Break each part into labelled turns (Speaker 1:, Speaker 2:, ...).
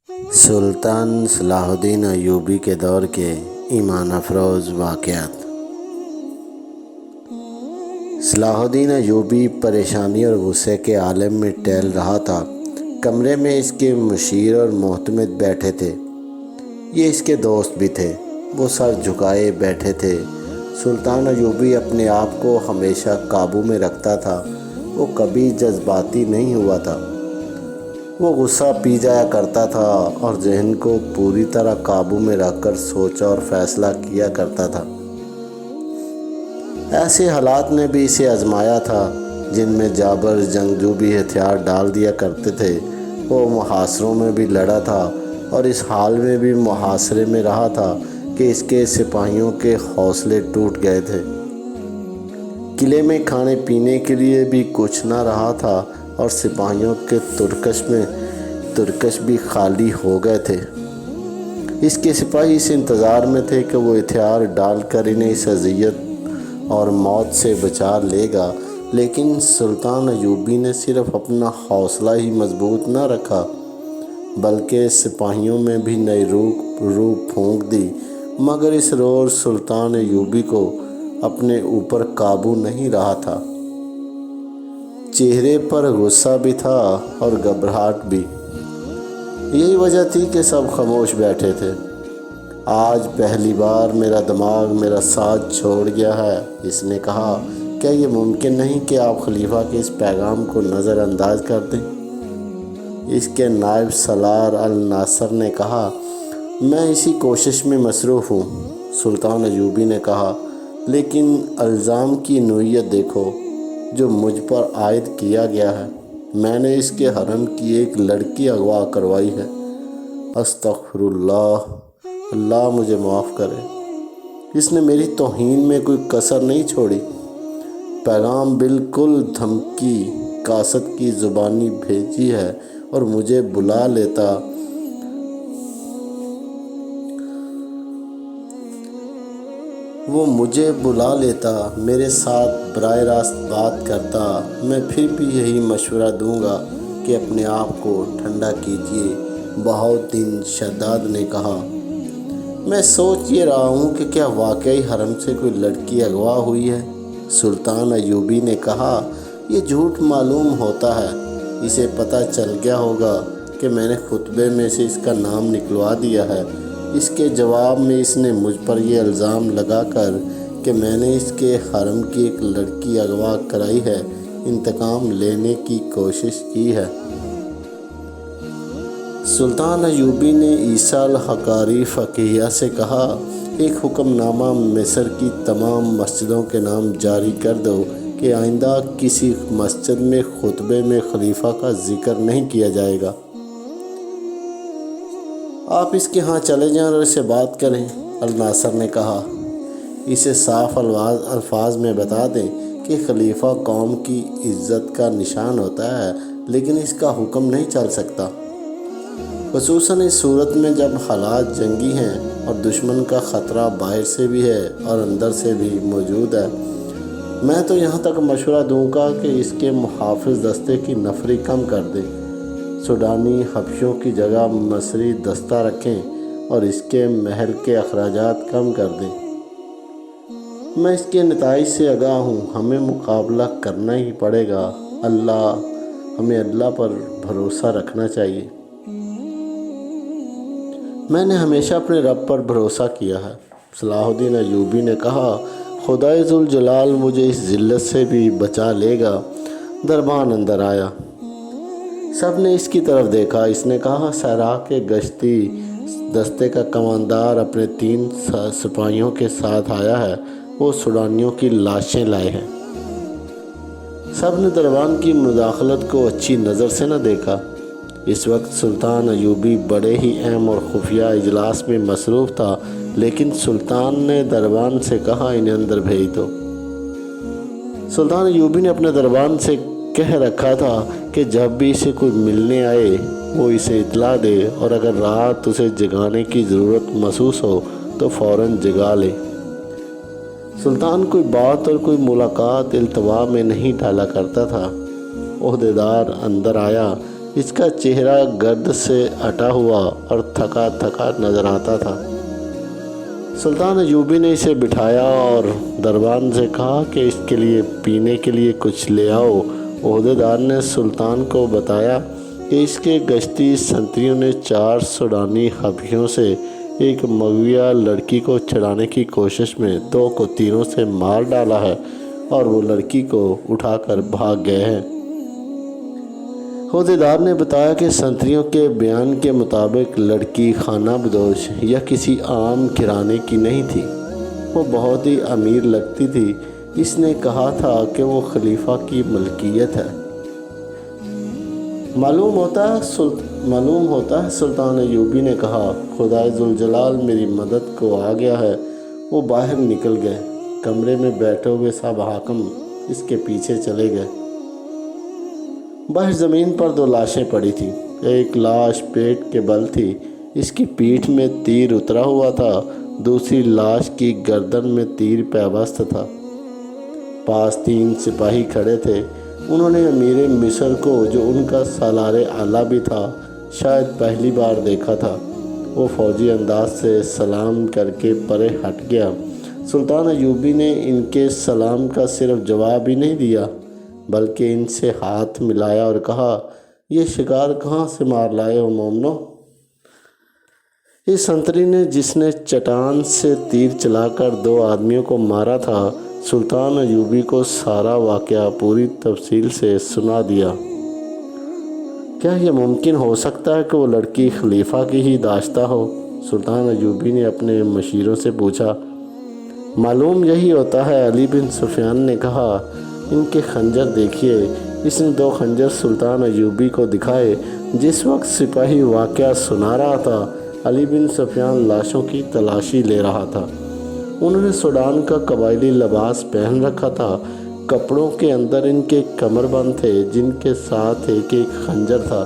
Speaker 1: سلطان صلاح الدین ایوبی کے دور کے ایمان افروز واقعات۔ صلاح الدین ایوبی پریشانی اور غصے کے عالم میں ٹہل رہا تھا۔ کمرے میں اس کے مشیر اور معتمد بیٹھے تھے، یہ اس کے دوست بھی تھے۔ وہ سر جھکائے بیٹھے تھے۔ سلطان ایوبی اپنے آپ کو ہمیشہ قابو میں رکھتا تھا، وہ کبھی جذباتی نہیں ہوا تھا۔ وہ غصہ پی جایا کرتا تھا اور ذہن کو پوری طرح قابو میں رکھ کر سوچا اور فیصلہ کیا کرتا تھا۔ ایسے حالات نے بھی اسے آزمایا تھا جن میں جابر جنگجو بھی ہتھیار ڈال دیا کرتے تھے۔ وہ محاصروں میں بھی لڑا تھا اور اس حال میں بھی محاصرے میں رہا تھا کہ اس کے سپاہیوں کے حوصلے ٹوٹ گئے تھے۔ قلعے میں کھانے پینے کے لیے بھی کچھ نہ رہا تھا اور سپاہیوں کے ترکش بھی خالی ہو گئے تھے۔ اس کے سپاہی اس انتظار میں تھے کہ وہ ہتھیار ڈال کر انہیں اس اذیت اور موت سے بچا لے گا، لیکن سلطان ایوبی نے صرف اپنا حوصلہ ہی مضبوط نہ رکھا بلکہ سپاہیوں میں بھی نئی روح پھونک دی، مگر اس روز سلطان ایوبی کو اپنے اوپر قابو نہیں رہا تھا۔ چہرے پر غصہ بھی تھا اور گھبراہٹ بھی۔ یہی وجہ تھی کہ سب خاموش بیٹھے تھے۔ آج پہلی بار میرا دماغ میرا ساتھ چھوڑ گیا ہے، اس نے کہا۔ کیا یہ ممکن نہیں کہ آپ خلیفہ کے اس پیغام کو نظر انداز کر دیں؟ اس کے نائب سالار الناصر نے کہا۔ میں اسی کوشش میں مصروف ہوں، سلطان ایوبی نے کہا، لیکن الزام کی نوعیت دیکھو جو مجھ پر عائد کیا گیا ہے۔ میں نے اس کے حرم کی ایک لڑکی اغوا کروائی ہے۔ استغفر اللہ، اللہ مجھے معاف کرے۔ اس نے میری توہین میں کوئی کسر نہیں چھوڑی۔ پیغام بالکل دھمکی کاست کی زبانی بھیجی ہے اور مجھے بلا لیتا وہ مجھے بلا لیتا، میرے ساتھ براہ راست بات کرتا، میں پھر بھی یہی مشورہ دوں گا کہ اپنے آپ کو ٹھنڈا کیجیے، بہاؤالدین شداد نے کہا۔ میں سوچ یہ رہا ہوں کہ کیا واقعی حرم سے کوئی لڑکی اغوا ہوئی ہے، سلطان ایوبی نے کہا۔ یہ جھوٹ معلوم ہوتا ہے، اسے پتہ چل گیا ہوگا کہ میں نے خطبے میں سے اس کا نام نکلوا دیا ہے۔ اس کے جواب میں اس نے مجھ پر یہ الزام لگا کر کہ میں نے اس کے حرم کی ایک لڑکی اغوا کرائی ہے، انتقام لینے کی کوشش کی ہے۔ سلطان ایوبی نے عیسیٰ الحقاری فقیہ سے کہا، ایک حکم نامہ مصر کی تمام مسجدوں کے نام جاری کر دو کہ آئندہ کسی مسجد میں خطبے میں خلیفہ کا ذکر نہیں کیا جائے گا۔ آپ اس کے ہاں چلے جائیں اور اسے بات کریں، الناصر نے کہا۔ اسے صاف الفاظ میں بتا دیں کہ خلیفہ قوم کی عزت کا نشان ہوتا ہے، لیکن اس کا حکم نہیں چل سکتا، خصوصاً اس صورت میں جب حالات جنگی ہیں اور دشمن کا خطرہ باہر سے بھی ہے اور اندر سے بھی موجود ہے۔ میں تو یہاں تک مشورہ دوں گا کہ اس کے محافظ دستے کی نفری کم کر دیں، سوڈانی حبشیوں کی جگہ مصری دستہ رکھیں اور اس کے مہر کے اخراجات کم کر دیں۔ میں اس کے نتائج سے آگاہ ہوں، ہمیں مقابلہ کرنا ہی پڑے گا، ہمیں اللہ پر بھروسہ رکھنا چاہیے۔ میں نے ہمیشہ اپنے رب پر بھروسہ کیا ہے، صلاح الدین ایوبی نے کہا۔ خدائے ذوالجلال مجھے اس ذلت سے بھی بچا لے گا۔ دربان اندر آیا۔ سب نے اس کی طرف دیکھا۔ اس نے کہا، صحرا کے گشتی دستے کا کماندار اپنے 3 سپاہیوں کے ساتھ آیا ہے، وہ سوڈانیوں کی لاشیں لائے ہیں۔ سب نے دربان کی مداخلت کو اچھی نظر سے نہ دیکھا۔ اس وقت سلطان ایوبی بڑے ہی اہم اور خفیہ اجلاس میں مصروف تھا، لیکن سلطان نے دربان سے کہا، انہیں اندر بھیج دو۔ سلطان ایوبی نے اپنے دربان سے کہہ رکھا تھا کہ جب بھی اسے کوئی ملنے آئے وہ اسے اطلاع دے اور اگر رات اسے جگانے کی ضرورت محسوس ہو تو فوراً جگا لے۔ سلطان کوئی بات اور کوئی ملاقات التوا میں نہیں ڈالا کرتا تھا۔ عہدیدار اندر آیا۔ اس کا چہرہ گرد سے اٹا ہوا اور تھکا تھکا نظر آتا تھا۔ سلطان ایوبی نے اسے بٹھایا اور دربان سے کہا کہ اس کے لیے پینے کے لیے کچھ لے آؤ۔ عہدیدار نے سلطان کو بتایا کہ اس کے گشتی سنتریوں نے 4 سوڈانی حبشیوں سے ایک مغویہ لڑکی کو چھڑانے کی کوشش میں 2 کو تیروں سے مار ڈالا ہے اور وہ لڑکی کو اٹھا کر بھاگ گئے ہیں۔ عہدیدار نے بتایا کہ سنتریوں کے بیان کے مطابق لڑکی خانہ بدوش یا کسی عام گھرانے کی نہیں تھی، وہ بہت ہی امیر لگتی تھی۔ اس نے کہا تھا کہ وہ خلیفہ کی ملکیت ہے۔ معلوم ہوتا ہے سلطان ایوبی نے کہا، خدائے ذوالجلال میری مدد کو آ گیا ہے۔ وہ باہر نکل گئے۔ کمرے میں بیٹھے ہوئے سب حاکم اس کے پیچھے چلے گئے۔ باہر زمین پر 2 لاشیں پڑی تھیں۔ ایک لاش پیٹ کے بل تھی، اس کی پیٹھ میں تیر اترا ہوا تھا۔ دوسری لاش کی گردن میں تیر پیوست تھا۔ پاس 3 سپاہی کھڑے تھے۔ انہوں نے امیر مصر کو، جو ان کا سالار اعلیٰ بھی تھا، شاید پہلی بار دیکھا تھا۔ وہ فوجی انداز سے سلام کر کے پرے ہٹ گیا۔ سلطان ایوبی نے ان کے سلام کا صرف جواب ہی نہیں دیا بلکہ ان سے ہاتھ ملایا اور کہا، یہ شکار کہاں سے مار لائے ہو مومنو؟ اس سنتری نے جس نے چٹان سے تیر چلا کر 2 آدمیوں کو مارا تھا، سلطان ایوبی کو سارا واقعہ پوری تفصیل سے سنا دیا۔ کیا یہ ممکن ہو سکتا ہے کہ وہ لڑکی خلیفہ کی ہی داشتہ ہو؟ سلطان ایوبی نے اپنے مشیروں سے پوچھا۔ معلوم یہی ہوتا ہے، علی بن سفیان نے کہا۔ ان کے خنجر دیکھیے۔ اس نے 2 خنجر سلطان ایوبی کو دکھائے۔ جس وقت سپاہی واقعہ سنا رہا تھا، علی بن سفیان لاشوں کی تلاشی لے رہا تھا۔ انہوں نے سوڈان کا قبائلی لباس پہن رکھا تھا۔ کپڑوں کے اندر ان کے کمر بند تھے، جن کے ساتھ ایک خنجر تھا۔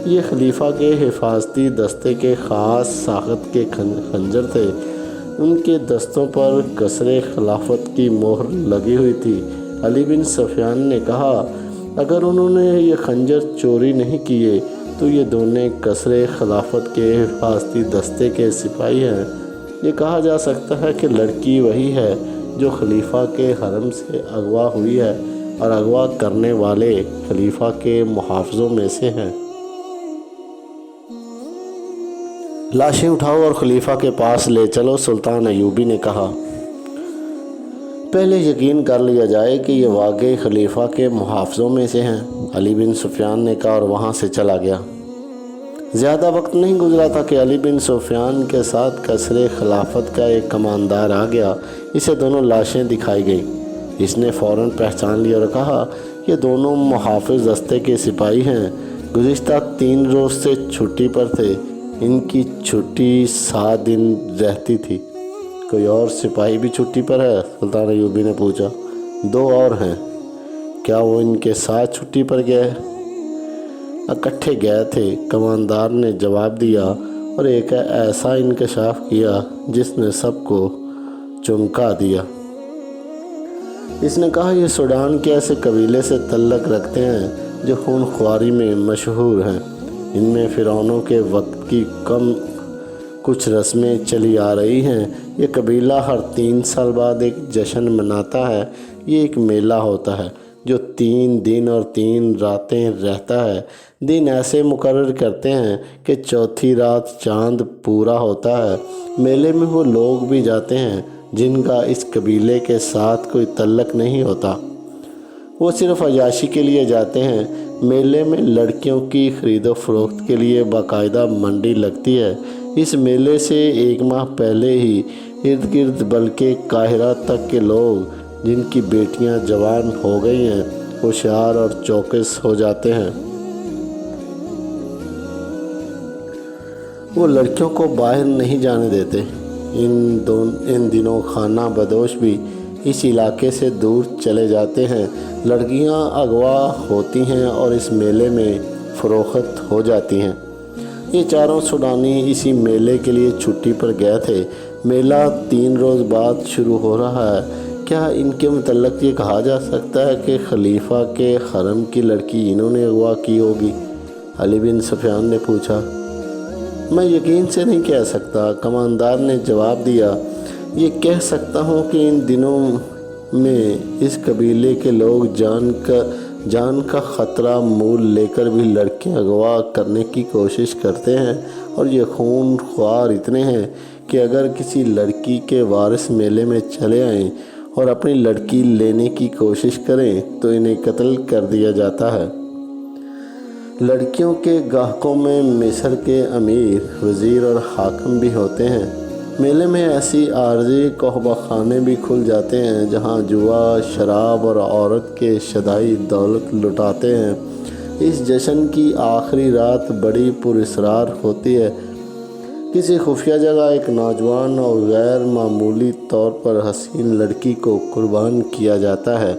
Speaker 1: یہ خلیفہ کے حفاظتی دستے کے خاص ساخت کے خنجر تھے۔ ان کے دستوں پر قصر خلافت کی مہر لگی ہوئی تھی۔ علی بن سفیان نے کہا، اگر انہوں نے یہ خنجر چوری نہیں کیے تو یہ دونوں قصر خلافت کے حفاظتی دستے کے سپاہی ہیں۔ یہ کہا جا سکتا ہے کہ لڑکی وہی ہے جو خلیفہ کے حرم سے اغوا ہوئی ہے اور اغوا کرنے والے خلیفہ کے محافظوں میں سے ہیں۔ لاشیں اٹھاؤ اور خلیفہ کے پاس لے چلو، سلطان ایوبی نے کہا۔ پہلے یقین کر لیا جائے کہ یہ واقعی خلیفہ کے محافظوں میں سے ہیں، علی بن سفیان نے کہا اور وہاں سے چلا گیا۔ زیادہ وقت نہیں گزرا تھا کہ علی بن سفیان کے ساتھ قصر خلافت کا ایک کماندار آ گیا۔ اسے دونوں لاشیں دکھائی گئیں۔ اس نے فوراً پہچان لیا اور کہا، یہ دونوں محافظ دستے کے سپاہی ہیں۔ گزشتہ 3 روز سے چھٹی پر تھے۔ ان کی چھٹی 7 دن رہتی تھی۔ کوئی اور سپاہی بھی چھٹی پر ہے؟ سلطان ایوبی نے پوچھا۔ 2 اور ہیں۔ کیا وہ ان کے ساتھ چھٹی پر گئے؟ اکٹھے گئے تھے، کماندار نے جواب دیا اور ایک ایسا انکشاف کیا جس نے سب کو چونکا دیا۔ اس نے کہا، یہ سوڈان کے ایسے قبیلے سے تعلق رکھتے ہیں جو خون خواری میں مشہور ہیں۔ ان میں فرعونوں کے وقت کی کچھ رسمیں چلی آ رہی ہیں۔ یہ قبیلہ ہر 3 سال بعد ایک جشن مناتا ہے۔ یہ ایک میلہ ہوتا ہے جو 3 دن اور 3 راتیں رہتا ہے۔ دن ایسے مقرر کرتے ہیں کہ چوتھی رات چاند پورا ہوتا ہے۔ میلے میں وہ لوگ بھی جاتے ہیں جن کا اس قبیلے کے ساتھ کوئی تعلق نہیں ہوتا۔ وہ صرف عیاشی کے لیے جاتے ہیں۔ میلے میں لڑکیوں کی خرید و فروخت کے لیے باقاعدہ منڈی لگتی ہے۔ اس میلے سے 1 ماہ پہلے ہی ارد گرد بلکہ قاہرہ تک کے لوگ جن کی بیٹیاں جوان ہو گئی ہیں ہوشیار اور چوکس ہو جاتے ہیں۔ وہ لڑکیوں کو باہر نہیں جانے دیتے۔ ان دنوں خانہ بدوش بھی اس علاقے سے دور چلے جاتے ہیں۔ لڑکیاں اغوا ہوتی ہیں اور اس میلے میں فروخت ہو جاتی ہیں۔ یہ 4 سوڈانی اسی میلے کے لیے چھٹی پر گئے تھے۔ میلہ 3 روز بعد شروع ہو رہا ہے۔ کیا ان کے متعلق یہ کہا جا سکتا ہے کہ خلیفہ کے حرم کی لڑکی انہوں نے اغوا کی ہوگی؟ علی بن سفیان نے پوچھا۔ میں یقین سے نہیں کہہ سکتا، کماندار نے جواب دیا۔ یہ کہہ سکتا ہوں کہ ان دنوں میں اس قبیلے کے لوگ جان کا خطرہ مول لے کر بھی لڑکیاں اغوا کرنے کی کوشش کرتے ہیں، اور یہ خون خوار اتنے ہیں کہ اگر کسی لڑکی کے وارث میلے میں چلے آئیں اور اپنی لڑکی لینے کی کوشش کریں تو انہیں قتل کر دیا جاتا ہے۔ لڑکیوں کے گاہکوں میں مصر کے امیر، وزیر اور حاکم بھی ہوتے ہیں۔ میلے میں ایسی عارضی قحبہ خانے بھی کھل جاتے ہیں جہاں جوا، شراب اور عورت کے شدائی دولت لٹاتے ہیں۔ اس جشن کی آخری رات بڑی پراسرار ہوتی ہے۔ کسی خفیہ جگہ ایک نوجوان اور غیر معمولی طور پر حسین لڑکی کو قربان کیا جاتا ہے۔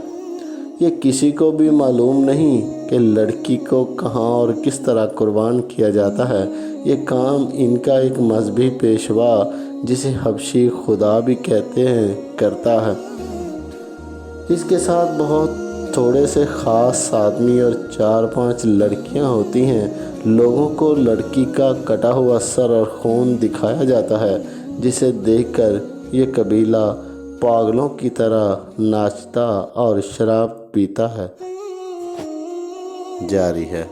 Speaker 1: یہ کسی کو بھی معلوم نہیں کہ لڑکی کو کہاں اور کس طرح قربان کیا جاتا ہے۔ یہ کام ان کا ایک مذہبی پیشوا، جسے حبشی خدا بھی کہتے ہیں، کرتا ہے۔ اس کے ساتھ بہت تھوڑے سے خاص آدمی اور 4-5 لڑکیاں ہوتی ہیں۔ لوگوں کو لڑکی کا کٹا ہوا سر اور خون دکھایا جاتا ہے، جسے دیکھ کر یہ قبیلہ پاگلوں کی طرح ناچتا اور شراب پیتا ہے۔ جاری ہے۔